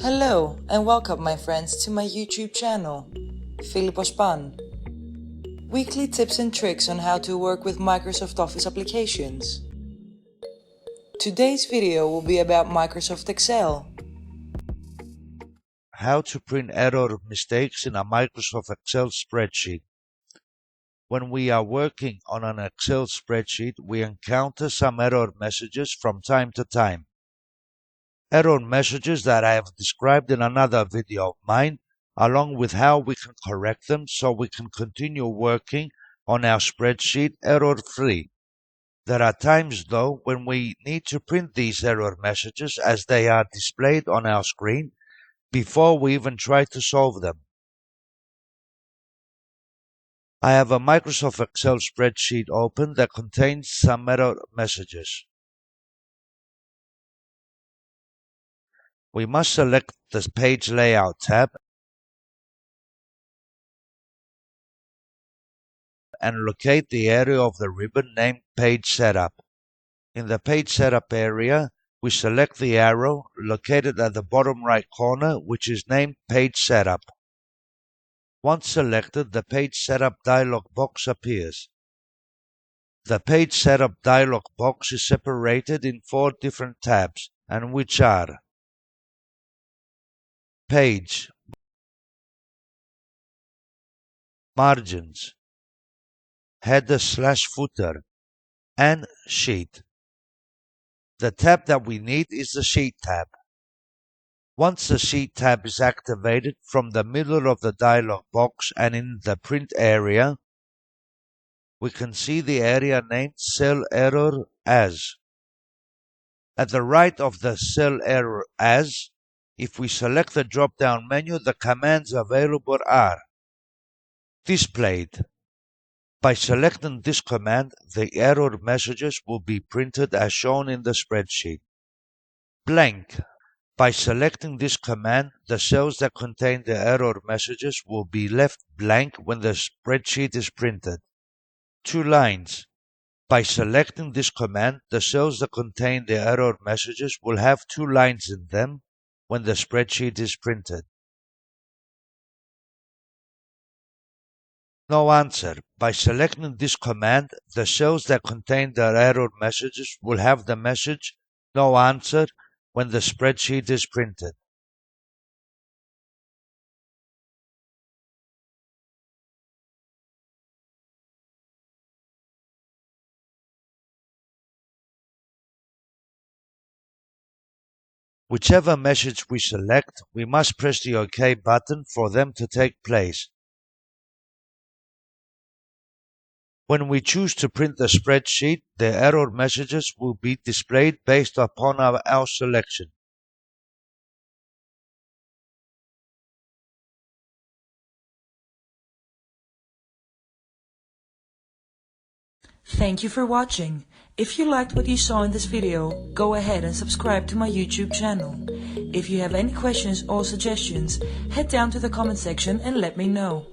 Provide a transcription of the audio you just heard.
Hello and welcome my friends to my YouTube channel, philippospan. Weekly tips and tricks on how to work with Microsoft Office applications. Today's video will be about Microsoft Excel. How to print error mistakes in a Microsoft Excel spreadsheet. When we are working on an Excel spreadsheet, we encounter some error messages from time to time. Error messages that I have described in another video of mine, along with how we can correct them so we can continue working on our spreadsheet error-free. There are times though when we need to print these error messages as they are displayed on our screen before we even try to solve them. I have a Microsoft Excel spreadsheet open that contains some error messages. We must select the Page Layout tab and locate the area of the ribbon named Page Setup. In the Page Setup area, we select the arrow located at the bottom right corner, which is named Page Setup. Once selected, the Page Setup dialog box appears. The Page Setup dialog box is separated in 4 different tabs, and which are Page, Margins, Header/Footer, and Sheet. The tab that we need is the Sheet tab. Once the Sheet tab is activated, from the middle of the dialog box and in the print area, we can see the area named Cell Error As. At the right of the Cell Error As, if we select the drop-down menu, the commands available are Displayed. By selecting this command, the error messages will be printed as shown in the spreadsheet. Blank. By selecting this command, the cells that contain the error messages will be left blank when the spreadsheet is printed. 2 lines. By selecting this command, the cells that contain the error messages will have 2 lines in them when the spreadsheet is printed. No answer. By selecting this command, the cells that contain the error messages will have the message no answer when the spreadsheet is printed. Whichever message we select, we must press the OK button for them to take place. When we choose to print the spreadsheet, the error messages will be displayed based upon our selection. Thank you for watching. If you liked what you saw in this video, go ahead and subscribe to my YouTube channel. If you have any questions or suggestions, head down to the comment section and let me know.